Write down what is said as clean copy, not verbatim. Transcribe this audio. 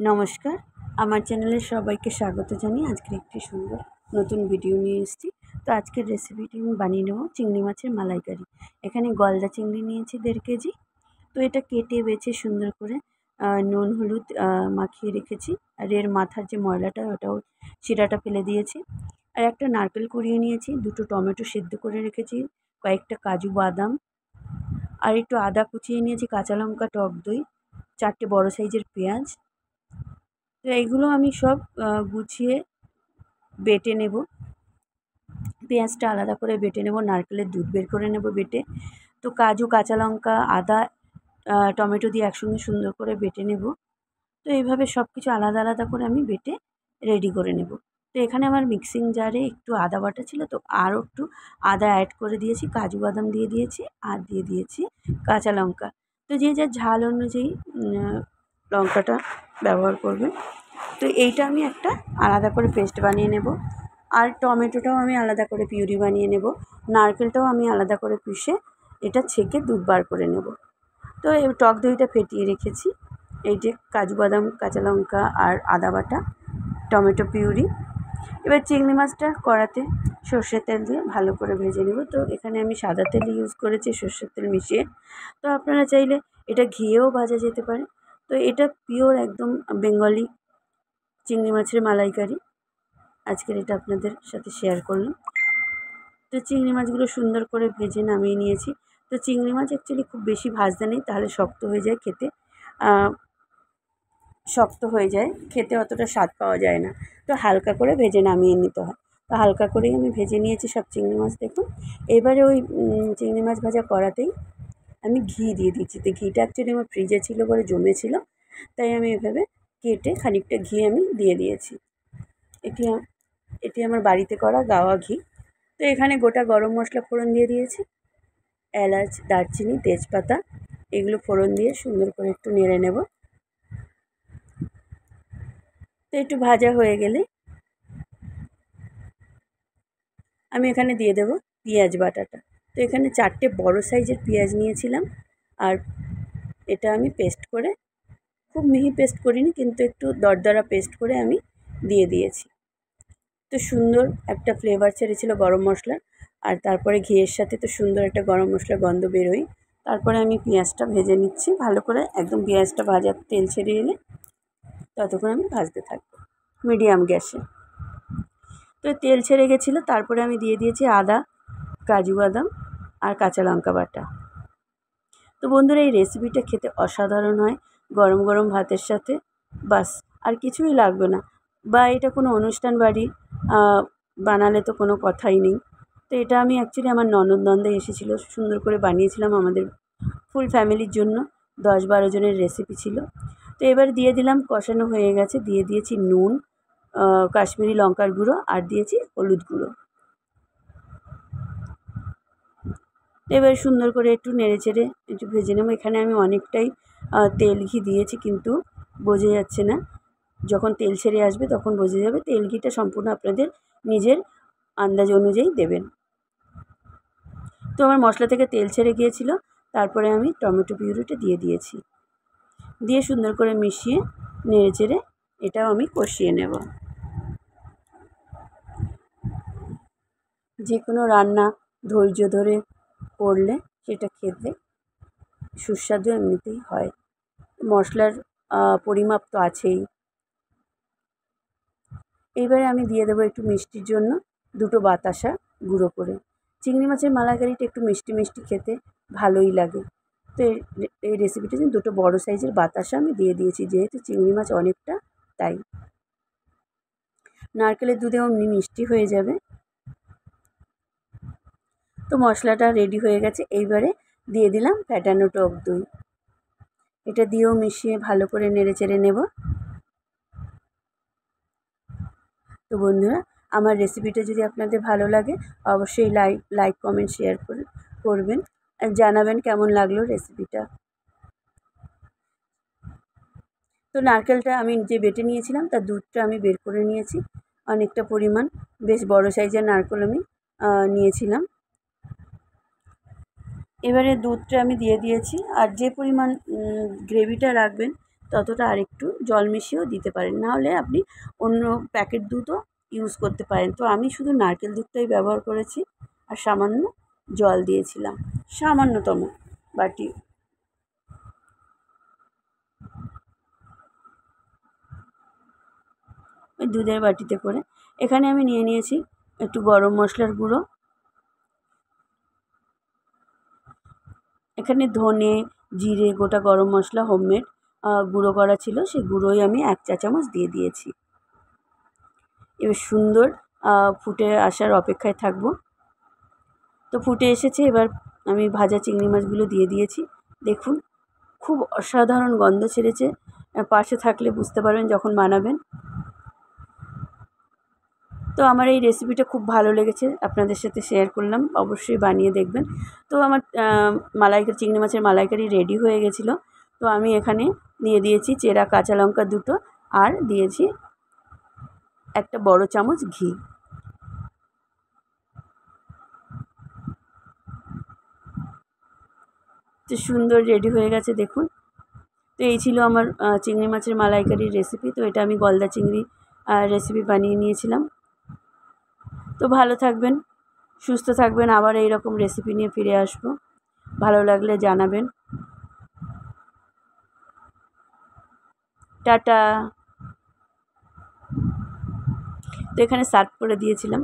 নমস্কার, আমার চ্যানেলে সবাইকে স্বাগত জানিয়ে আজকের একটি সুন্দর নতুন ভিডিও নিয়ে এসেছি। তো আজকের রেসিপিটি আমি বানিয়ে নেব চিংড়ি মাছের মালাইকারি। এখানে গলদা চিংড়ি নিয়েছি 1.5 কেজি। তো এটা কেটে বেছে সুন্দর করে নুন হলুদ মাখিয়ে রেখেছি। আর এর মাথার যে ময়লাটা ওটাও শিরাটা ফেলে দিয়েছি। আর একটা নারকেল কুড়িয়ে নিয়েছি, 2টো টমেটো সেদ্ধ করে রেখেছি, কয়েকটা কাজু বাদাম, আর একটু আদা কুচিয়ে নিয়েছি, কাঁচা লঙ্কা, টক দই, 4টে বড় সাইজের পেঁয়াজ। তো এইগুলো আমি সব গুছিয়ে বেটে নেব। পেঁয়াজটা আলাদা করে বেটে নেব, নারকেলের দুধ বের করে নেব বেটে। তো কাজু, কাঁচা লঙ্কা, আদা, টমেটো দিয়ে একসঙ্গে সুন্দর করে বেটে নেব। তো এইভাবে সব কিছু আলাদা আলাদা করে আমি বেটে রেডি করে নেব। তো এখানে আমার মিক্সিং জারে একটু আদা বাটা ছিল, তো আরও একটু আদা অ্যাড করে দিয়েছি, কাজু বাদাম দিয়ে দিয়েছি, আর দিয়ে দিয়েছি কাঁচা লঙ্কা। তো যে যার ঝাল অনুযায়ী লঙ্কাটা ব্যবহার করবেন। তো এইটা আমি একটা আলাদা করে পেস্ট বানিয়ে নেব। আর টমেটোটাও আমি আলাদা করে পিউরি বানিয়ে নেব। নারকেলটাও আমি আলাদা করে পিষে এটা ছেঁকে দুধ বার করে নেব। তো এই টক দইটা ফেটিয়ে রেখেছি। এই যে কাজু বাদাম, কাঁচা লঙ্কা আর আদা বাটা, টমেটো পিউরি। এবার চিংড়ি মাছটা কড়াতে সর্ষের তেল দিয়ে ভালো করে ভেজে নেব। তো এখানে আমি সাদা তেল ইউজ করেছি সর্ষের তেল মিশিয়ে। তো আপনারা চাইলে এটা ঘিয়েও ভাজা যেতে পারে। তো এটা পিওর একদম বেঙ্গলি চিংড়ি মাছের মালাইকারি। আজকের এটা আপনাদের সাথে শেয়ার করলাম। তো চিংড়ি মাছগুলো সুন্দর করে ভেজে নামিয়ে নিয়েছি। তো চিংড়ি মাছ অ্যাকচুয়ালি খুব বেশি ভাজতে নেই, তাহলে শক্ত হয়ে যায় খেতে, খেতে অতটা স্বাদ পাওয়া যায় না। তো হালকা করে ভেজে নামিয়ে নিতে হয়। তো হালকা করেই আমি ভেজে নিয়েছি সব চিংড়ি মাছ। দেখুন, এবারে ওই চিংড়ি মাছ ভাজা কড়াতেই আমি ঘি দিয়ে দিচ্ছি। তো ঘিটা অ্যাকচুয়ালি আমার ফ্রিজে ছিল বলে জমেছিল, তাই আমি এভাবে কেটে খানিকটা ঘি আমি দিয়ে দিয়েছি। এটি আমার বাড়িতে করা গাওয়া ঘি। তো এখানে গোটা গরম মশলা ফোড়ন দিয়ে দিয়েছি, এলাচ, দারচিনি, তেজপাতা, এগুলো ফোড়ন দিয়ে সুন্দর করে একটু নেড়ে নেব। তো একটু ভাজা হয়ে গেলে আমি এখানে দিয়ে দেব পেঁয়াজ বাটাটা। তো এখানে 4টে বড় সাইজের পেঁয়াজ নিয়েছিলাম, আর এটা আমি পেস্ট করে, খুব মিহি পেস্ট করিনি, কিন্তু একটু দরদরা পেস্ট করে আমি দিয়ে দিয়েছি। তো সুন্দর একটা ফ্লেভার ছেড়েছিল গরম মশলার, আর তারপরে ঘিয়ের সাথে তো সুন্দর একটা গরম মশলার গন্ধ বেরোয়। তারপরে আমি পেঁয়াজটা ভেজে নিচ্ছি ভালো করে, একদম পেঁয়াজটা ভাজা তেল ছেড়ে এলে ততক্ষণ আমি ভাজতে থাকবো মিডিয়াম গ্যাসে। তো তেল ছেড়ে গেছিলো, তারপরে আমি দিয়ে দিয়েছি আদা, কাজু বাদাম আর কাঁচা লঙ্কা বাটা। তো বন্ধুরা, এই রেসিপিটা খেতে অসাধারণ হয় গরম গরম ভাতের সাথে। বাস, আর কিছুই লাগবে না। বা এটা কোনো অনুষ্ঠান বাড়ি বানালে তো কোনো কথাই নেই। তো এটা আমি অ্যাকচুয়ালি আমার ননদ এসেছিলো, সুন্দর করে বানিয়েছিলাম আমাদের ফুল ফ্যামিলির জন্য। 10-12 জনের রেসিপি ছিল। তো এবার দিয়ে দিলাম, কষানো হয়ে গেছে, দিয়ে দিয়েছি নুন, কাশ্মীরি লঙ্কার গুঁড়ো, আর দিয়েছি হলুদ গুঁড়ো। এবার সুন্দর করে একটু নেড়ে চেড়ে একটু ভেজে নেব। এখানে আমি অনেকটাই তেল ঘি দিয়েছি, কিন্তু বোঝা যাচ্ছে না। যখন তেল ছেড়ে আসবে তখন বোঝা যাবে। তেল ঘিটা সম্পূর্ণ আপনাদের নিজের আন্দাজ অনুযায়ী দেবেন। তো আমার মশলা থেকে তেল ছেড়ে গিয়েছিল, তারপরে আমি টমেটো পিউরিটা দিয়ে দিয়েছি, দিয়ে সুন্দর করে মিশিয়ে নেড়ে চেড়ে এটাও আমি কষিয়ে নেব। যে কোনো রান্না ধৈর্য ধরে করলে সেটা খেতে সুস্বাদু এমনিতেই হয়। মশলার পরিমাপ তো আছেই। এইবারে আমি দিয়ে দেবো একটু মিষ্টির জন্য 2টো বাতাসা গুঁড়ো করে। চিংড়ি মাছের মালাইকারিটা একটু মিষ্টি মিষ্টি খেতে ভালোই লাগে। তো এই রেসিপিটার জন্য 2টো বড় সাইজের বাতাসা আমি দিয়ে দিয়েছি, যেহেতু চিংড়ি মাছ অনেকটা, তাই। নারকেলের দুধেও মিষ্টি হয়ে যাবে। তো মশলাটা রেডি হয়ে গেছে। এইবারে দিয়ে দিলাম ফ্যাটানো টক দই। এটা দিয়েও মিশিয়ে ভালো করে নেড়ে চেড়ে নেব। তো বন্ধুরা, আমার রেসিপিটা যদি আপনাদের ভালো লাগে অবশ্যই লাইক কমেন্ট শেয়ার করবেন, আর জানাবেন কেমন লাগলো রেসিপিটা। তো নারকেলটা আমি যে বেটে নিয়েছিলাম তার দুধটা আমি বের করে নিয়েছি, অনেকটা পরিমাণ, বেশ বড় সাইজের নারকেল আমি নিয়েছিলাম। এবারে দুধটা আমি দিয়ে দিয়েছি, আর যে পরিমাণ গ্রেভিটা রাখবেন ততটা আরেকটু জল মিশিয়েও দিতে পারেন, নাহলে আপনি অন্য প্যাকেট দুধও ইউজ করতে পারেন। তো আমি শুধু নারকেল দুধটাই ব্যবহার করেছি আর সামান্য জল দিয়েছিলাম, সামান্যতম বাটি। ওই দুধের বাটিতে করে এখানে আমি নিয়ে নিয়েছি একটু গরম মশলার গুঁড়ো। এখানে ধনে, জিরে, গোটা গরম মশলা হোমমেড গুঁড়ো করা ছিল, সেই গুঁড়োই আমি 1 চা চামচ দিয়ে দিয়েছি। এবার সুন্দর ফুটে আসার অপেক্ষায় থাকবো। তো ফুটে এসেছে, এবার আমি ভাজা চিংড়ি মাছগুলো দিয়ে দিয়েছি। দেখুন খুব অসাধারণ গন্ধ ছেড়েছে, পাশে থাকলে বুঝতে পারবেন যখন বানাবেন। তো আমার এই রেসিপিটা খুব ভালো লেগেছে, আপনাদের সাথে শেয়ার করলাম, অবশ্যই বানিয়ে দেখবেন। তো আমার মালাইকারি, চিংড়ি মাছের মালাইকারি রেডি হয়ে গেছিলো। তো আমি এখানে দিয়ে দিয়েছি চেরা কাঁচা লঙ্কা 2টো, আর দিয়েছি 1 বড় চামচ ঘি। তো সুন্দর রেডি হয়ে গেছে দেখুন। তো এই ছিল আমার চিংড়ি মাছের মালাইকারির রেসিপি। তো এটা আমি গলদা চিংড়ি রেসিপি বানিয়ে নিয়েছিলাম। তো ভালো থাকবেন, সুস্থ থাকবেন, আবার এই রকম রেসিপি নিয়ে ফিরে আসবো। ভালো লাগলে জানাবেন। টাটা। তো এখানে সার্ভ করে দিয়েছিলাম।